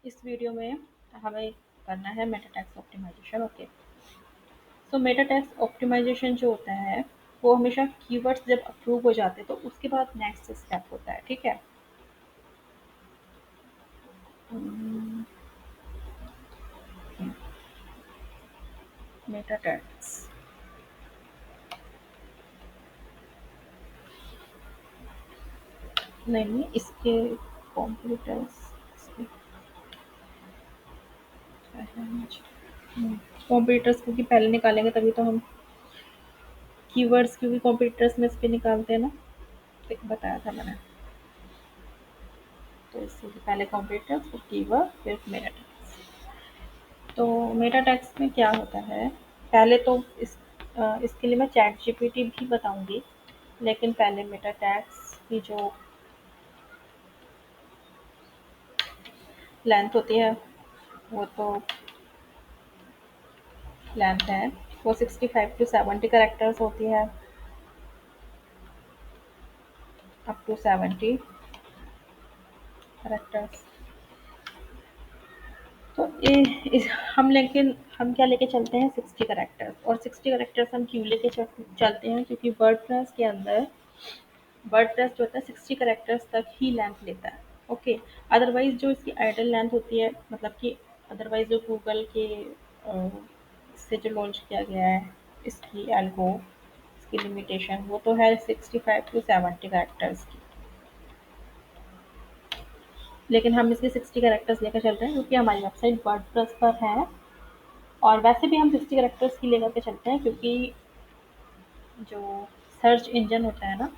इस वीडियो में हमें करना है मेटा टैग्स ऑप्टिमाइजेशन। ओके, सो मेटा टैग्स ऑप्टिमाइजेशन जो होता है वो हमेशा कीवर्ड्स जब अप्रूव हो जाते हैं तो उसके बाद नेक्स्ट स्टेप होता है। ठीक है, मेटा टैग्स नहीं, इसके कॉम्पिटिटर्स कॉम्पिटिटर्स क्योंकि पहले निकालेंगे तभी तो हम कीवर्ड्स, क्योंकि कॉम्पिटिटर्स में इस पे निकालते हैं ना, एक बताया था मैंने। तो इससे पहले कॉम्पिटिटर्स फिर कीवर्ड फिर मेटा टैग्स। तो मेटा टैग्स में क्या होता है, पहले तो इसके लिए मैं चैट जीपीटी भी बताऊंगी, लेकिन पहले मेटा टैग्स की जो लेंथ होती है वो तो लेंथ है, वो 65 to 70 करेक्टर्स होती है, अप टू 70 करेक्टर्स। तो हम लेकिन हम क्या लेके चलते हैं 60 करेक्टर्स, और 60 करेक्टर्स हम क्यों लेके चलते हैं, क्योंकि वर्डप्रेस के अंदर वर्डप्रेस जो होता है 60 करेक्टर्स तक ही लेंथ लेता है। ओके, अदरवाइज जो इसकी आइडल लेंथ होती है, मतलब कि अदरवाइज जो गूगल के से जो लॉन्च किया गया है इसकी एल्गो, इसकी लिमिटेशन वो तो है 65 to 70 करेक्टर्स की, लेकिन हम इसके 60 करेक्टर्स लेकर चल रहे हैं क्योंकि हमारी वेबसाइट वर्डप्रेस पर है। और वैसे भी हम 60 करेक्टर्स की लेकर के चलते हैं क्योंकि जो सर्च इंजन होता है ना,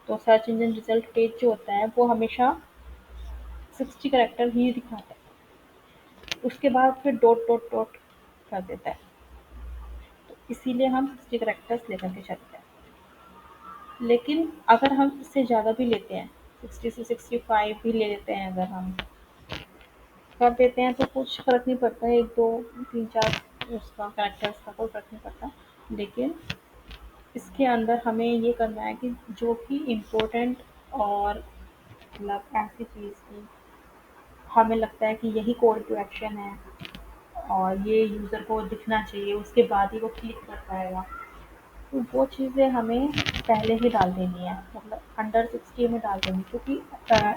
तो सर्च इंजन रिजल्ट पेज जो होता है वो हमेशा 60 करेक्टर ही दिखाता है, उसके बाद फिर डॉट डॉट डॉट कर देता है। तो इसीलिए हम 60 करेक्टर्स लेकर के चलते हैं। लेकिन अगर हम इससे ज़्यादा भी लेते हैं, 60 से 65 भी ले लेते हैं, अगर हम कर देते हैं तो कुछ फ़र्क नहीं पड़ता है, 1 2 3 4 उसका करेक्टर्स का कोई फ़र्क नहीं पड़ता। लेकिन इसके अंदर हमें ये करना है कि जो कि इम्पोर्टेंट और मतलब ऐसी चीज़ की हमें लगता है कि यही कॉल टू एक्शन है और ये यूज़र को दिखना चाहिए, उसके बाद ही वो क्लिक कर पाएगा। तो वो चीज़ें हमें पहले ही डाल देनी है, मतलब अंडर 60 में डाल देनी, क्योंकि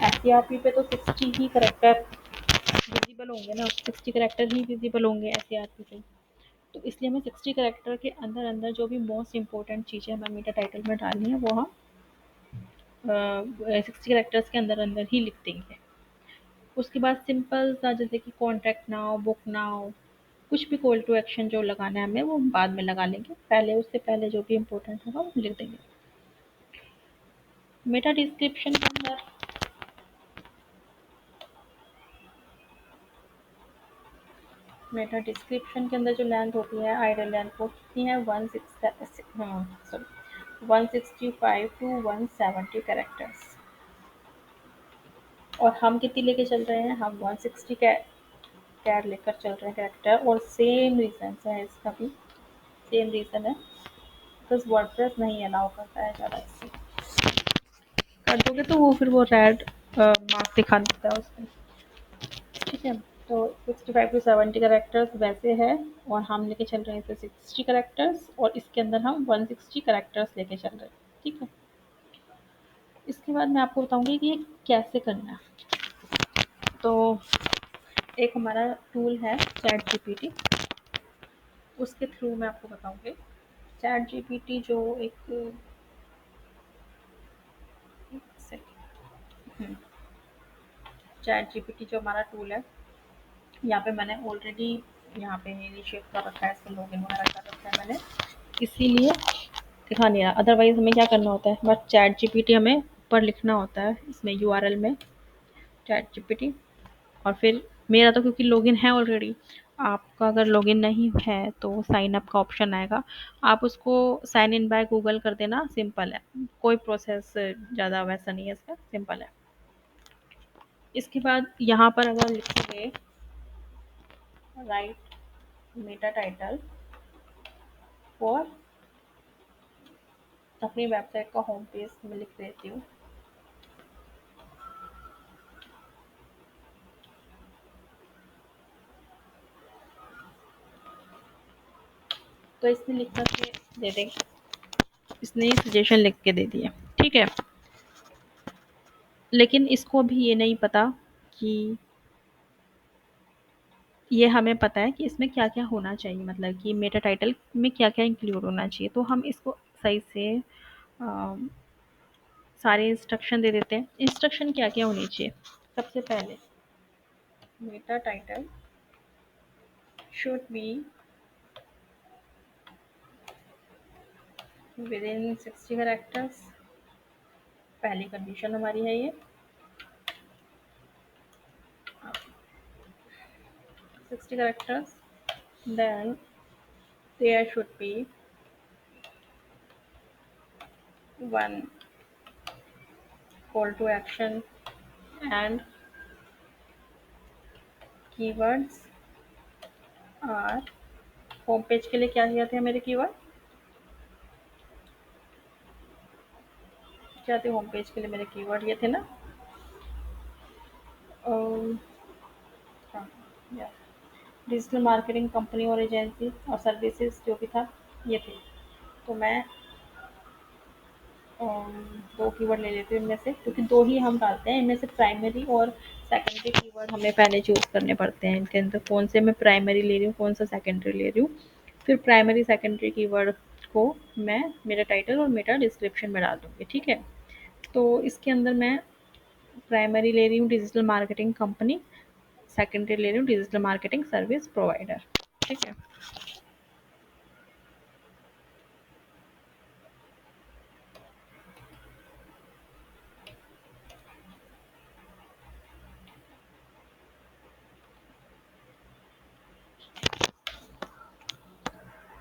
एस पे तो 60 ही करेक्टर विजिबल होंगे ना, 60 करेक्टर ही विजिबल होंगे एस पे। तो इसलिए हमें 60 करेक्टर के अंदर अंदर जो भी मोस्ट इंपॉर्टेंट चीज़ें हमें मेटा टाइटल में डालनी है वो हम 60 करेक्टर्स के अंदर अंदर ही लिख देंगे। उसके बाद सिंपल सा जैसे कि कॉन्टैक्ट नाउ, बुक नाउ, कुछ भी कॉल टू एक्शन जो लगाना है हमें वो हम बाद में लगा लेंगे, पहले उससे पहले जो भी इम्पोर्टेंट होगा वो लिख देंगे। मेटा डिस्क्रिप्शन के अंदर मेटा डिस्क्रिप्शन के अंदर जो लेंथ होती है, आइडल लेंथ वो कितनी है, 165 to 170 करेक्टर्स। और हम कितनी लेके चल रहे हैं, हम 160 कैर लेकर चल रहे हैं करेक्टर, और सेम रीज़न है इसका भी, सेम रीज़न है, बिकॉज़ वर्डप्रेस नहीं अलाउ करता है ज़्यादा, इससे कर दोगे तो वो फिर वो रेड मार्क दिखा देता है उसमें। ठीक है, तो 65 to 70 करेक्टर्स वैसे है, और हम लेके चल रहे हैं इसे 60 करेक्टर्स, और इसके अंदर हम 160 करेक्टर्स लेके चल रहे हैं। ठीक है, इसके बाद मैं आपको बताऊंगी कि ये कैसे करना है। तो एक हमारा टूल है चैट जीपीटी, उसके थ्रू मैं आपको बताऊंगी। चैट जीपीटी जो एक चैट जीपीटी जो हमारा टूल है, यहाँ पे मैंने ऑलरेडी यहाँ पे इनिशिएट कर रखा है, इसका लॉगिन वगैरह कर रखा है मैंने, इसीलिए दिखा नहीं रहा। अदरवाइज हमें क्या करना होता है, बस चैट जीपीटी हमें ऊपर लिखना होता है इसमें यूआरएल में, चैट जीपीटी, और फिर मेरा तो क्योंकि लॉगिन है ऑलरेडी, आपका अगर लॉगिन नहीं है तो साइन अप का ऑप्शन आएगा, आप उसको साइन इन बाय गूगल कर देना, सिंपल है, कोई प्रोसेस ज़्यादा वैसा नहीं है इसका, सिंपल है। इसके बाद यहाँ पर अगर लिखोगे राइट मेटा टाइटल फॉर, अपनी वेबसाइट का होम पेज में लिख देती हूँ, आपको इसने लिख के दे देगा, इसने सजेशन लिख के दे दिया, ठीक है। लेकिन इसको भी ये नहीं पता कि ये हमें पता है कि इसमें क्या क्या होना चाहिए, मतलब कि मेटा टाइटल में क्या क्या इंक्लूड होना चाहिए। तो हम इसको सही से सारे इंस्ट्रक्शन दे देते हैं। इंस्ट्रक्शन क्या क्या होनी चाहिए? सबसे पहले meta title should be within 60 characters. पहली कंडीशन हमारी है ये 60 characters. Then there should be one call to action and keywords are. Home page के लिए क्या किया थे मेरे कीवर्ड? क्या थे होम पेज के लिए मेरे कीवर्ड? ये थे ना, हाँ, डिजिटल मार्केटिंग कंपनी और एजेंसी और सर्विसेज जो भी था ये थे। तो मैं दो कीवर्ड ले लेती हूँ इनमें से, क्योंकि दो ही हम डालते हैं इनमें से, प्राइमरी और सेकेंडरी कीवर्ड हमें पहले चूज़ करने पड़ते हैं इनके अंदर, कौन से मैं प्राइमरी ले रही हूँ कौन सा सेकेंडरी ले रही हूँ। फिर प्राइमरी सेकेंडरी कीवर्ड को मैं मेरा टाइटल और मेरा डिस्क्रिप्शन में डाल दूँगी, ठीक है। तो इसके अंदर मैं प्राइमरी ले रही हूँ डिजिटल मार्केटिंग कंपनी, सेकेंडरी ले रही हूँ डिजिटल मार्केटिंग सर्विस प्रोवाइडर, ठीक है।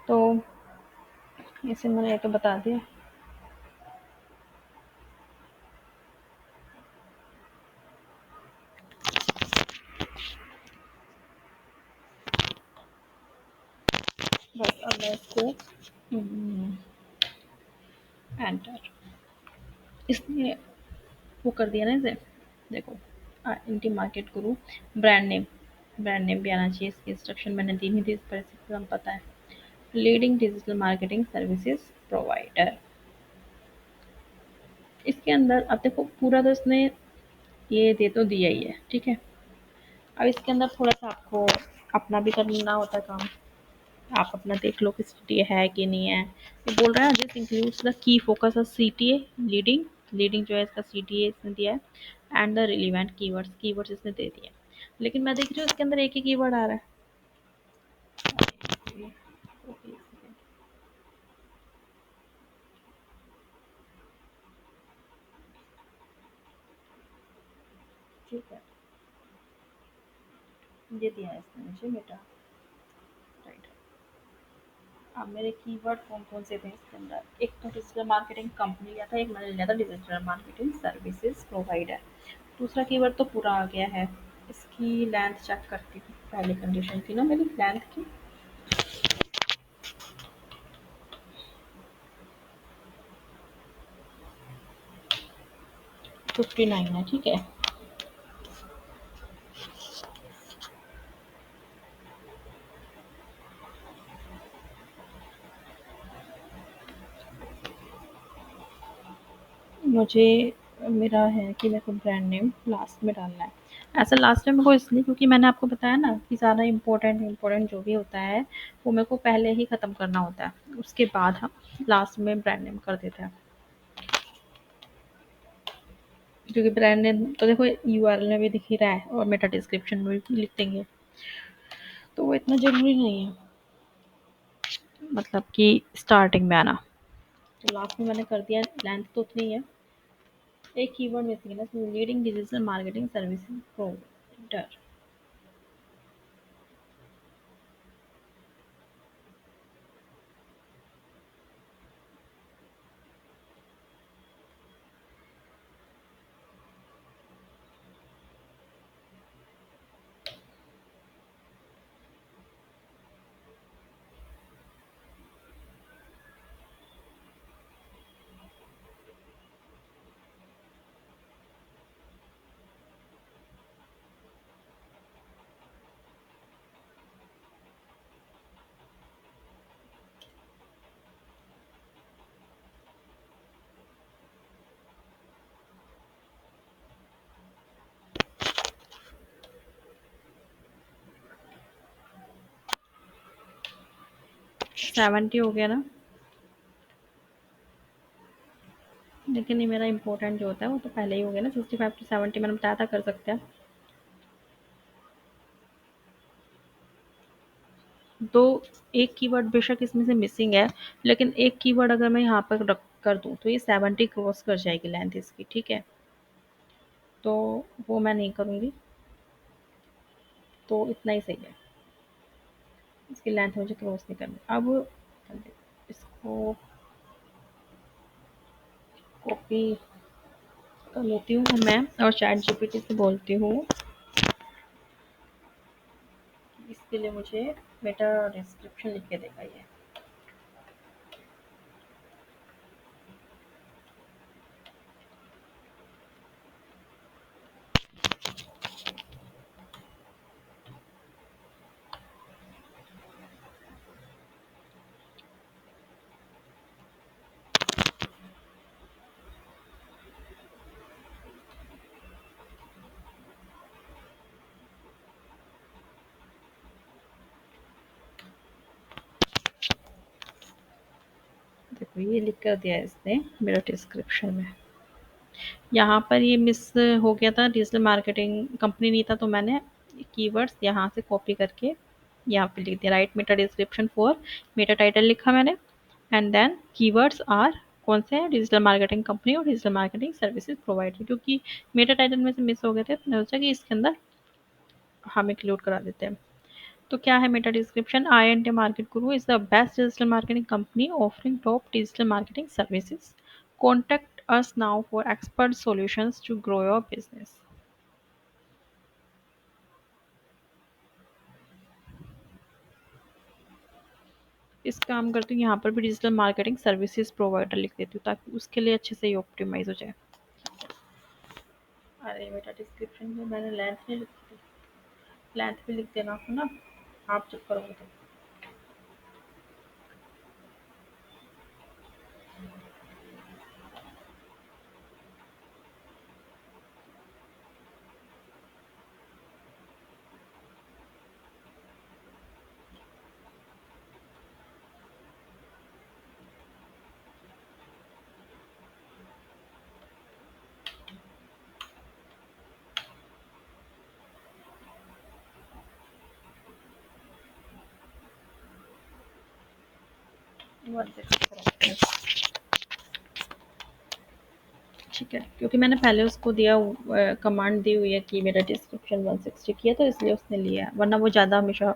तो इसे मैंने ये तो बता दिया। बस अब मैं इसको एंटर, इसने वो कर दिया ना इसे। देखो इंटी मार्केट गुरु, ब्रांड नेम, ब्रांड नेम भी आना चाहिए। इसकी इंस्ट्रक्शन मैंने दी नहीं थी, इस पर एकदम पता है। Leading digital marketing services provider, इसके अंदर अब देखो पूरा तो इसने ये दे तो दिया ही है, ठीक है। अब इसके अंदर थोड़ा सा आपको अपना भी करना होता है काम। आप अपना देख लो कि सीटीए है कि नहीं है। ये बोल रहा है this includes the key focus of CTA leading, leading जो है इसका सीटीए इसने दिया है, and the relevant keywords, keywords इसने दे दिए। लेकिन मैं देख रही हूँ इसके अंदर एक ही कीवर्ड आ रहा है। ठीक है, ये दिया है इसने मुझे मेटा, राइट। अब मेरे कीवर्ड कौन कौन से थे इसके अंदर? एक तो डिजिटल मार्केटिंग कंपनी लिया था, एक मैंने लिया था डिजिटल मार्केटिंग सर्विसेज प्रोवाइडर। दूसरा कीवर्ड तो पूरा आ गया है। इसकी लेंथ चेक करती हूँ। पहली कंडीशन थी ना मेरी लेंथ की, 59 है, ठीक है। मुझे मेरा है कि मेरे को ब्रांड नेम लास्ट में डालना है। ऐसा लास्ट में मेरे को इसलिए क्योंकि मैंने आपको बताया ना कि ज़्यादा इम्पोर्टेंट जो भी होता है वो मेरे को पहले ही ख़त्म करना होता है, उसके बाद हम लास्ट में ब्रांड नेम कर देते हैं। क्योंकि ब्रांड नेम तो देखो यूआरएल में भी दिख ही रहा है और मेटा डिस्क्रिप्शन में भी लिख देंगे, तो वो इतना ज़रूरी नहीं है मतलब कि स्टार्टिंग में आना। तो लास्ट में मैंने कर दिया, लेंथ तो उतनी है। एक कीवर्ड मिसिंग है ना, leading digital marketing services provider. 70 हो गया ना, लेकिन ये मेरा इंपॉर्टेंट जो होता है वो तो पहले ही हो गया ना, 65 to 70 मैंने बताया था कर सकते हैं। तो एक कीवर्ड बेशक इसमें से मिसिंग है, लेकिन एक कीवर्ड अगर मैं यहाँ पर रख कर दूँ तो ये 70 क्रॉस कर जाएगी लेंथ इसकी, ठीक है। तो वो मैं नहीं करूँगी, तो इतना ही सही है। इसकी लेंथ मुझे क्रॉस नहीं करनी। अब इसको कॉपी कर लेती हूँ मैं और चैट जीपीटी से बोलती हूँ कि इसके लिए मुझे मेटा डिस्क्रिप्शन लिख के देगा ये। देखो ये लिख कर दिया है इसने मेरा डिस्क्रिप्शन में। यहाँ पर ये मिस हो गया था, डिजिटल मार्केटिंग कंपनी नहीं था, तो मैंने कीवर्ड्स यहाँ से कॉपी करके यहाँ पे लिख दिया, right Meta description for, Meta title लिखा मैंने, एंड देन कीवर्ड्स आर कौन से हैं, डिजिटल मार्केटिंग कंपनी और डिजिटल मार्केटिंग सर्विसेज प्रोवाइडेड, क्योंकि मेटा टाइटल में से मिस हो गए थे तो मैंने सोचा कि इसके अंदर हम इंक्लूड करा देते हैं। तो क्या है meta description, I and market guru is the best digital marketing company offering top digital marketing services, contact us now for expert solutions to grow your business. इस काम करती हूँ, यहाँ पर भी डिजिटल मार्केटिंग सर्विसेज प्रोवाइडर लिख देती हूँ ताकि उसके लिए अच्छे से ये ऑप्टिमाइज हो जाए। अरे बेटा डिस्क्रिप्शन में मैंने लेंथ नहीं लिखी थी, लेंथ भी लिख देना आपको ना, आप चुप करोगे तो। 160 ठीक है, क्योंकि मैंने पहले उसको दिया, कमांड दी हुई है कि मेरा डिस्क्रिप्शन 160 किया, तो इसलिए उसने लिया है, वरना वो ज़्यादा हमेशा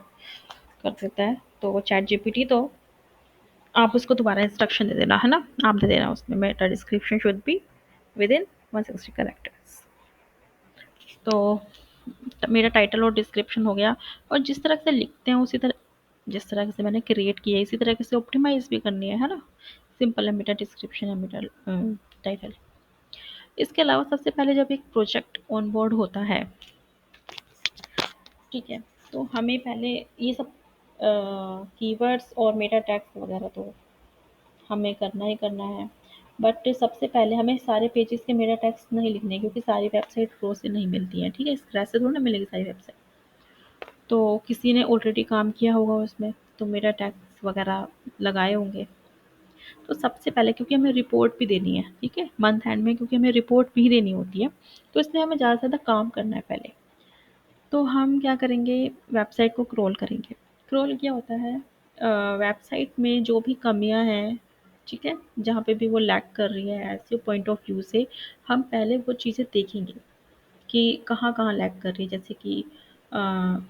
कर देता है। तो वो चैट जीपीटी तो आप उसको दोबारा इंस्ट्रक्शन दे देना, है ना, आप दे देना उसमें Meta description should be with in 160 characters. तो मेरा टाइटल और डिस्क्रिप्शन हो गया, और जिस तरह से लिखते हैं उसी तरह, जिस तरह से मैंने क्रिएट किया है इसी तरह से ऑप्टिमाइज भी करनी है ना। सिंपल है, मेरा डिस्क्रिप्शन है, मेरा टाइटल। इसके अलावा सबसे पहले जब एक प्रोजेक्ट ऑन बोर्ड होता है, ठीक है, तो हमें पहले ये सब कीवर्ड्स और मेटा टैग्स वगैरह तो हमें करना ही करना है, बट सबसे पहले हमें सारे पेजेस के मेटा टैग्स नहीं लिखने, क्योंकि सारी वेबसाइट प्रो से नहीं मिलती हैं, ठीक है, स्क्रैच से थोड़ी ना मिलेगी सारी वेबसाइट। तो किसी ने ऑलरेडी काम किया होगा उसमें, तो मेटा टैग्स वगैरह लगाए होंगे। तो सबसे पहले, क्योंकि हमें रिपोर्ट भी देनी है, ठीक है, मंथ एंड में, क्योंकि हमें रिपोर्ट भी देनी होती है, तो इसलिए हमें ज़्यादा से ज़्यादा काम करना है पहले। तो हम क्या करेंगे, वेबसाइट को क्रॉल करेंगे। क्रॉल क्या होता है, वेबसाइट में जो भी कमियां हैं, ठीक है, जहाँ पे भी वो लैग कर रही है, ऐसे पॉइंट ऑफ व्यू से हम पहले वो चीज़ें देखेंगे कि कहाँ कहाँ लैग कर रही है। जैसे कि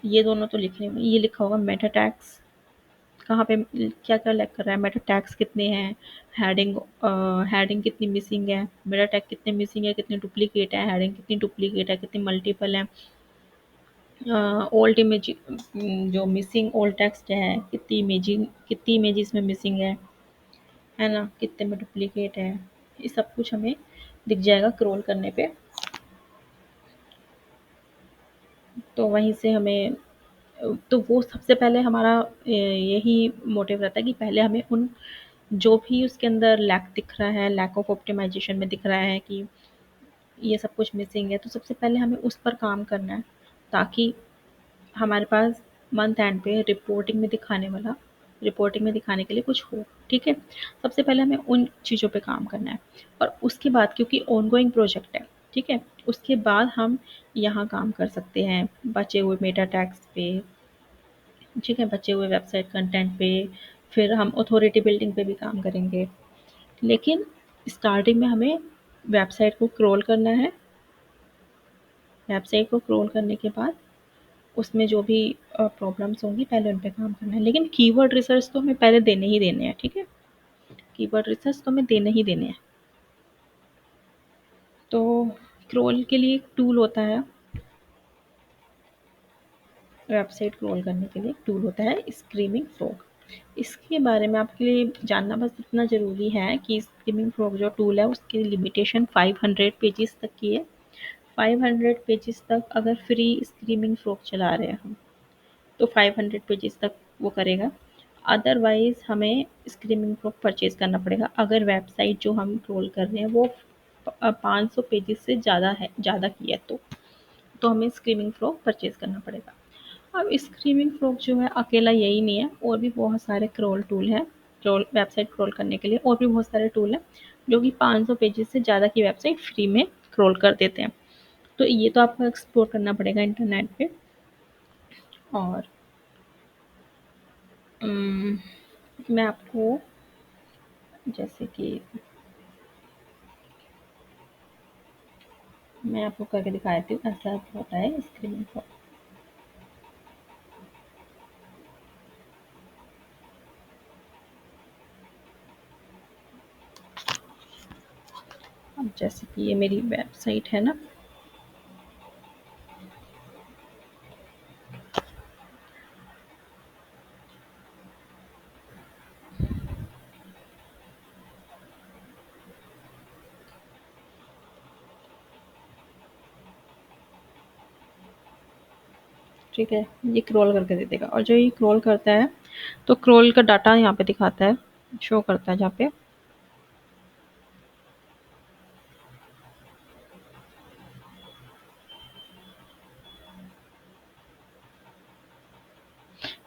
ये दोनों तो लिखने में ये लिखा होगा मेटा टैग्स, कहाँ पे क्या क्या लैग कर रहा है, मेटा टैग्स कितने हैं, हेडिंग हेडिंग कितनी मिसिंग है, मेटा टैग कितने मिसिंग है, कितने डुप्लीकेट है, हेडिंग कितनी डुप्लीकेट है, कितनी मल्टीपल है, ओल्ड इमेज जो मिसिंग ओल्ड टेक्स्ट है, कितनी इमेजेस में मिसिंग है ना, कितने में डुप्लीकेट है, ये सब कुछ हमें दिख जाएगा क्रॉल करने पे। तो वहीं से हमें, तो वो सबसे पहले हमारा यही मोटिव रहता है कि पहले हमें उन जो भी उसके अंदर लैक दिख रहा है, लैक ऑफ ऑप्टिमाइजेशन में दिख रहा है कि ये सब कुछ मिसिंग है, तो सबसे पहले हमें उस पर काम करना है, ताकि हमारे पास मंथ एंड पे रिपोर्टिंग में दिखाने वाला रिपोर्टिंग में दिखाने के लिए कुछ हो, ठीक है। सबसे पहले हमें उन चीज़ों पे काम करना है, और उसके बाद क्योंकि ऑनगोइंग प्रोजेक्ट है, ठीक है, उसके बाद हम यहाँ काम कर सकते हैं बचे हुए मेटा टैग्स पे, ठीक है, बचे हुए वेबसाइट कंटेंट पे, फिर हम अथॉरिटी बिल्डिंग पे भी काम करेंगे। लेकिन स्टार्टिंग में हमें वेबसाइट को क्रॉल करना है। वेबसाइट को क्रॉल करने के बाद उसमें जो भी प्रॉब्लम्स होंगी पहले उन पे काम करना है, लेकिन कीवर्ड रिसर्च तो हमें पहले देने ही देने हैं, ठीक है। कीवर्ड रिसर्च तो हमें देने ही देने हैं। तो क्रॉल के लिए एक टूल होता है, वेबसाइट क्रॉल करने के लिए एक टूल होता है स्क्रीमिंग फ्रॉग। इसके बारे में आपके लिए जानना बस इतना ज़रूरी है कि स्क्रीमिंग फ्रॉग जो टूल है उसकी लिमिटेशन 500 पेजेस तक की है। 500 पेजेस तक अगर फ्री स्क्रीमिंग फ्रॉग चला रहे हैं हम, तो 500 पेजेस तक वो करेगा। अदरवाइज़ हमें स्क्रीमिंग फ्रॉग परचेज़ करना पड़ेगा अगर वेबसाइट जो हम क्रॉल कर रहे हैं वो 500 पेजेस से ज़्यादा है, ज़्यादा की है तो हमें स्क्रीमिंग फ्रॉग परचेज़ करना पड़ेगा। अब स्क्रीमिंग फ्रॉग जो है अकेला यही नहीं है, और भी बहुत सारे क्रॉल टूल हैं, क्रॉल वेबसाइट क्रॉल करने के लिए और भी बहुत सारे टूल हैं जो कि 500 पेजेस से ज़्यादा की वेबसाइट फ्री में क्रॉल कर देते हैं। तो ये तो आपको एक्सप्लोर करना पड़ेगा इंटरनेट पे। और मैं आपको जैसे कि मैं आपको करके दिखा देती हूँ, ऐसा होता है स्क्रीमिंग फ्रॉग। अब जैसे कि ये मेरी वेबसाइट है ना, ठीक है, ये क्रॉल करके दे देगा, और जो ये क्रॉल करता है तो क्रॉल का डाटा यहाँ पे दिखाता है, शो करता है जहाँ पे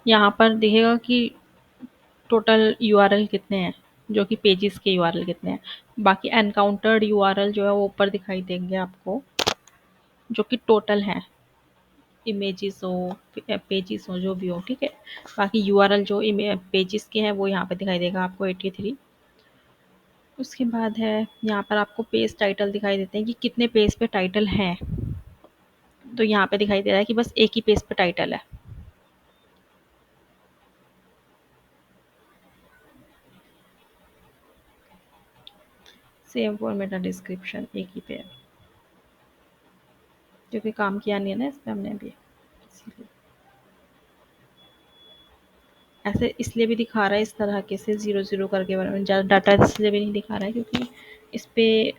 यहाँ पर दिखेगा कि टोटल यूआरएल कितने हैं, जो कि पेजेस के यूआरएल कितने हैं। बाकी एनकाउंटर्ड यूआरएल जो है वो ऊपर दिखाई देंगे आपको, जो कि टोटल है, इमेजेस हो पेजेस हो जो भी हो, ठीक है। बाकी यूआरएल जो पेजेस के हैं वो यहाँ पे दिखाई देगा आपको 83। उसके बाद है यहाँ पर आपको पेज टाइटल दिखाई देते हैं कि कितने पेज पे टाइटल हैं। तो यहाँ पे दिखाई दे रहा है कि बस एक ही पेज पे टाइटल है। सेम फॉर मेटा डिस्क्रिप्शन एक ही पे है, क्योंकि काम किया नहीं है ना इस पे हमने अभी, इसीलिए ऐसे इसलिए भी दिखा रहा है इस तरह के से ज़ीरो ज़ीरो करके, ज़्यादा डाटा इसलिए भी नहीं दिखा रहा है क्योंकि इस पे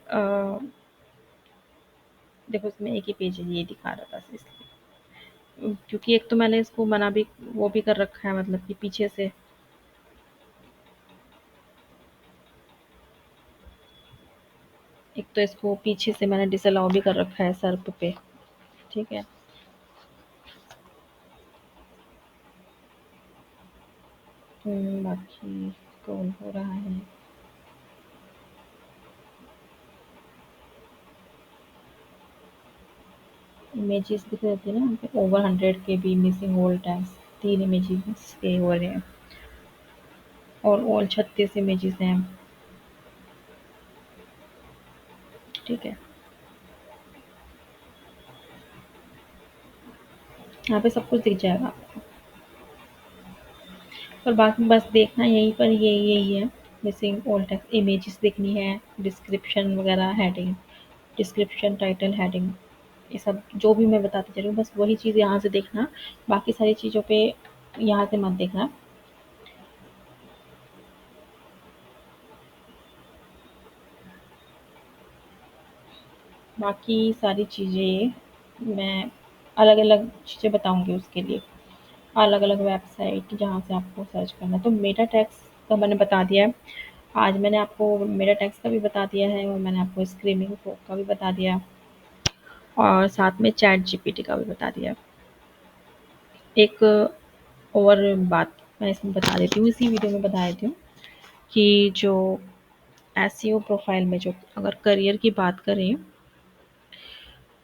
देखो इसमें एक ही पेज है, ये दिखा रहा था इसलिए। क्योंकि एक तो मैंने इसको मना भी वो भी कर रखा है, मतलब कि पीछे से एक तो इसको पीछे से मैंने डिसअलाउ भी कर रखा है सर्प पे, ठीक है। बाकी कौन हो रहा है, इमेजेस दिख रहे थे ना यहाँ पे, over 100 KB missing all tags, 3 images के हो रहे हैं, और ऑल 36 इमेजेस हैं, ठीक है। यहाँ पे सब कुछ दिख जाएगा आपको, और बाकी बस देखना यहीं पर यही है, मिसिंग ऑल टेक्स्ट, इमेजेस देखनी है, डिस्क्रिप्शन वगैरह, हेडिंग, डिस्क्रिप्शन, टाइटल, हेडिंग, ये सब जो भी मैं बताती जा रही हूँ बस वही चीज़ यहाँ से देखना। बाकी सारी चीज़ों पे यहाँ से मत देखना। बाकी सारी चीज़ें मैं अलग अलग चीज़ें बताऊँगी उसके लिए, अलग अलग वेबसाइट जहाँ से आपको सर्च करना है। तो मेटा टैग्स का मैंने बता दिया है, आज मैंने आपको मेटा टैग्स का भी बता दिया है, और मैंने आपको स्क्रीमिंग फ्रॉग का भी बता दिया, और साथ में चैट जीपीटी का भी बता दिया। एक और बात मैं इसमें बता देती हूँ, इसी वीडियो में बता देती हूँ कि जो एसईओ प्रोफाइल में जो अगर करियर की बात करें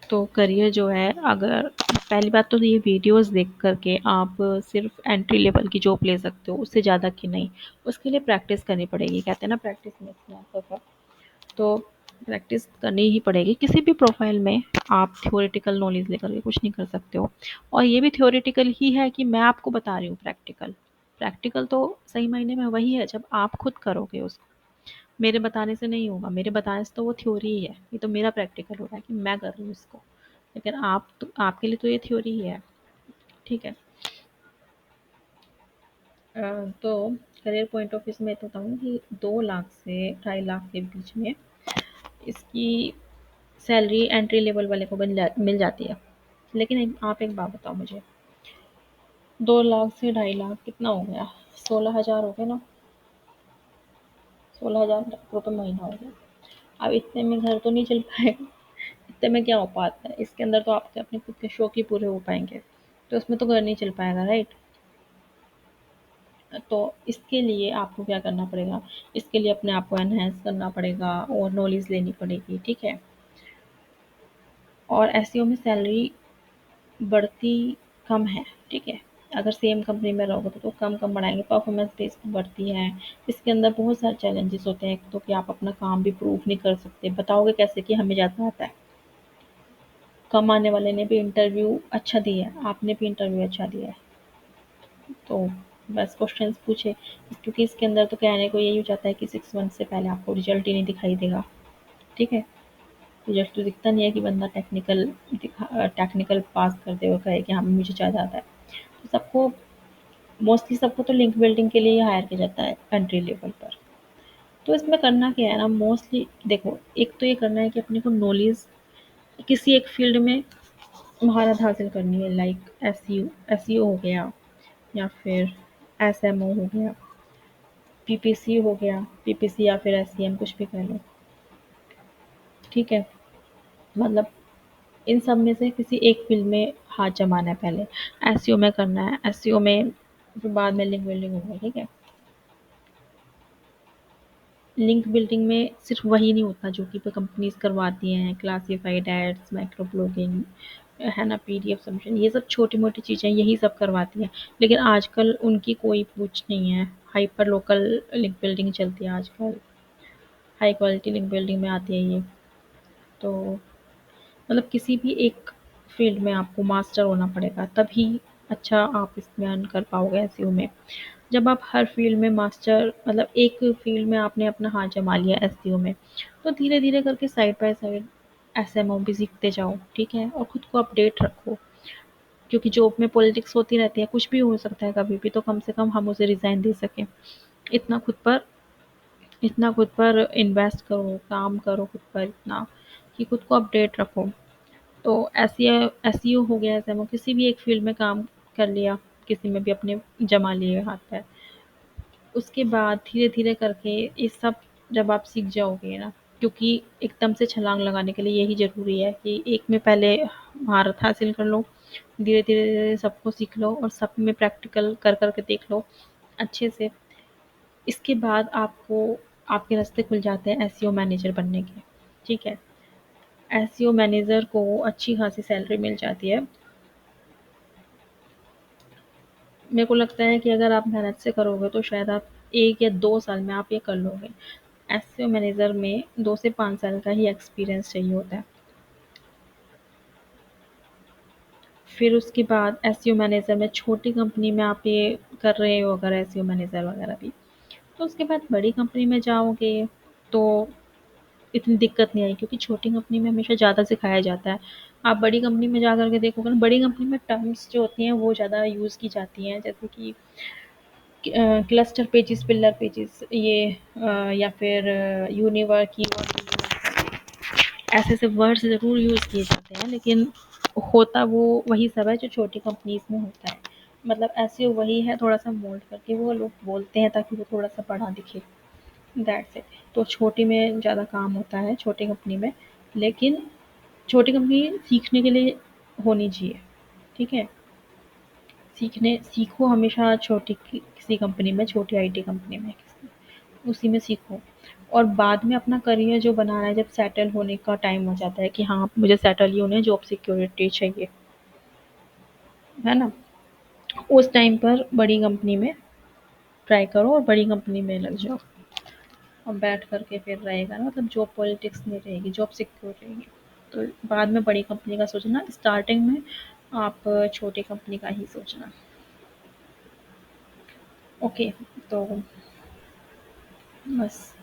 तो करियर जो है, अगर पहली बात तो ये वीडियोस देख करके आप सिर्फ एंट्री लेवल की जॉब ले सकते हो, उससे ज़्यादा की नहीं। उसके लिए प्रैक्टिस करनी पड़ेगी, कहते हैं ना प्रैक्टिस मेक्स मैन परफेक्ट। तो प्रैक्टिस करनी ही पड़ेगी किसी भी प्रोफाइल में। आप थ्योरेटिकल नॉलेज लेकर के कुछ नहीं कर सकते हो, और ये भी थ्योरेटिकल ही है कि मैं आपको बता रही हूँ प्रैक्टिकल। प्रैक्टिकल तो सही मायने में वही है जब आप खुद करोगे उसको, मेरे बताने से नहीं होगा। मेरे बताने से तो वो थ्योरी ही है, ये तो मेरा प्रैक्टिकल हो रहा है कि मैं कर रही हूँ इसको। लेकिन आप तो, आपके लिए तो ये थ्योरी ही है, ठीक है। तो करियर पॉइंट ऑफ व्यू से मैं तो बताऊँ कि 2 लाख से 2.5 लाख के बीच में इसकी सैलरी एंट्री लेवल वाले को मिल जाती है। लेकिन आप एक बात बताओ मुझे, 2 लाख से 2.5 लाख कितना हो गया? 16,000 हो गया ना, 16,000 रुपये महीना हो गया। अब इतने में घर तो नहीं चल पाएगा, इतने में क्या हो पाता है? इसके अंदर तो आपके अपने खुद के शौक ही पूरे हो पाएंगे, तो उसमें तो घर नहीं चल पाएगा, राइट। तो इसके लिए आपको क्या करना पड़ेगा? इसके लिए अपने आप को एनहेंस करना पड़ेगा और नॉलेज लेनी पड़ेगी, ठीक है। और एसईओ में सैलरी बढ़ती कम है, ठीक है। अगर सेम कंपनी में रहोगे तो कम कम बढ़ाएंगे, परफॉर्मेंस बेस्ड बढ़ती है। इसके अंदर बहुत सारे चैलेंजेस होते हैं, एक तो कि आप अपना काम भी प्रूव नहीं कर सकते, बताओगे कैसे कि हमें ज़्यादा आता है। कम आने वाले ने भी इंटरव्यू अच्छा दिया है, आपने भी इंटरव्यू अच्छा दिया है, तो बस क्वेश्चंस पूछे। क्योंकि इसके अंदर तो कहने को यही हो जाता है कि 6 मंथ से पहले आपको रिजल्ट ही नहीं दिखाई देगा, ठीक है। रिजल्ट तो दिखता नहीं है कि बंदा टेक्निकल पास कर दे और कहे कि हाँ मुझे ज़्यादा आता है। तो सबको, मोस्टली सबको तो लिंक बिल्डिंग के लिए ही हायर किया जाता है एंट्री लेवल पर। तो इसमें करना क्या है ना, मोस्टली देखो, एक तो ये करना है कि अपने को नॉलेज किसी एक फील्ड में महारत हासिल करनी है, लाइक एसईओ हो गया, या फिर एसएमओ हो गया, पीपीसी हो गया, पीपीसी या फिर एससीएम, कुछ भी कह लो, ठीक है। मतलब इन सब में से किसी एक फील्ड में हाथ जमाना है पहले। एसईओ में करना है, एसईओ में फिर बाद में लिंक बिल्डिंग होगा, ठीक है। लिंक बिल्डिंग में सिर्फ वही नहीं होता जो कि कंपनीज करवाती हैं, क्लासिफाइड एड्स, माइक्रो ब्लॉगिंग, है ना, पीडीएफ सबमिशन, ये सब छोटी मोटी चीज़ें यही सब करवाती हैं। लेकिन आजकल उनकी कोई पूछ नहीं है, हाइपर लोकल लिंक बिल्डिंग चलती है आजकल, हाई क्वालिटी लिंक बिल्डिंग में आती है ये। तो मतलब किसी भी एक फील्ड में आपको मास्टर होना पड़ेगा, तभी अच्छा आप इसमें अर्न कर पाओगे एसईओ में। जब आप हर फील्ड में मास्टर, मतलब एक फील्ड में आपने अपना हाथ जमा लिया एसईओ में, तो धीरे धीरे करके साइड बाय साइड एसएमओ भी सीखते जाओ, ठीक है। और खुद को अपडेट रखो, क्योंकि जॉब में पॉलिटिक्स होती रहती है, कुछ भी हो सकता है कभी भी, तो कम से कम हम उसे रिजाइन दे सकें। इतना खुद पर इतना खुद पर इन्वेस्ट करो, काम करो खुद पर इतना कि खुद को अपडेट रखो। तो एसईओ हो गया, एसएमओ, किसी भी एक फील्ड में काम कर लिया, किसी में भी अपने जमा लिए हाथ पैर। उसके बाद धीरे-धीरे करके ये सब जब आप सीख जाओगे ना, क्योंकि एकदम से छलांग लगाने के लिए यही ज़रूरी है कि एक में पहले महारत हासिल कर लो, धीरे-धीरे सबको सीख लो और सब में प्रैक्टिकल कर के देख लो अच्छे से। इसके बाद आपको आपके रास्ते खुल जाते हैं एसईओ मैनेजर बनने के, ठीक है। एसईओ मैनेजर को अच्छी खासी सैलरी मिल जाती है। मेरे को लगता है कि अगर आप मेहनत से करोगे तो शायद आप 1 या 2 साल में आप ये कर लोगे। एसईओ मैनेजर में 2 से 5 साल का ही एक्सपीरियंस चाहिए होता है। फिर उसके बाद एसईओ मैनेजर में छोटी कंपनी में आप ये कर रहे हो अगर एसईओ मैनेजर वगैरह भी, तो उसके बाद बड़ी कंपनी में जाओगे तो इतनी दिक्कत नहीं आई, क्योंकि छोटी कंपनी में हमेशा ज़्यादा सिखाया जाता है। आप बड़ी कंपनी में जा कर के देखोगे ना, बड़ी कंपनी में टर्म्स जो होती हैं वो ज़्यादा यूज़ की जाती हैं, जैसे कि क्लस्टर पेजेस, पिलर पेजेस, ये या फिर यूनिवर्स, कीवर्ड, ऐसे ऐसे वर्ड्स ज़रूर यूज़ किए जाते हैं, लेकिन होता वो वही सब है जो छोटी कंपनीज में होता है। मतलब ऐसे वही है, थोड़ा सा मोल्ड करके वो लोग बोलते हैं ताकि वो थोड़ा सा बड़ा दिखे, दैट्स इट। तो छोटी में ज़्यादा काम होता है, छोटी कंपनी में। लेकिन छोटी कंपनी सीखने के लिए होनी चाहिए, ठीक है। सीखो हमेशा छोटी किसी कंपनी में, छोटी आईटी कंपनी में, उसी में सीखो। और बाद में अपना करियर जो बनाना है, जब सेटल होने का टाइम हो जाता है कि हाँ मुझे सेटल ही होना है, जॉब सिक्योरिटी चाहिए, है ना, उस टाइम पर बड़ी कंपनी में ट्राई करो और बड़ी कंपनी में लग जाओ। और बैठ करके फिर रहेगा ना, मतलब जॉब पॉलिटिक्स नहीं रहेगी, जॉब सिक्योर रहेगी। तो बाद में बड़ी कंपनी का सोचना, स्टार्टिंग में आप छोटी कंपनी का ही सोचना। ओके, तो बस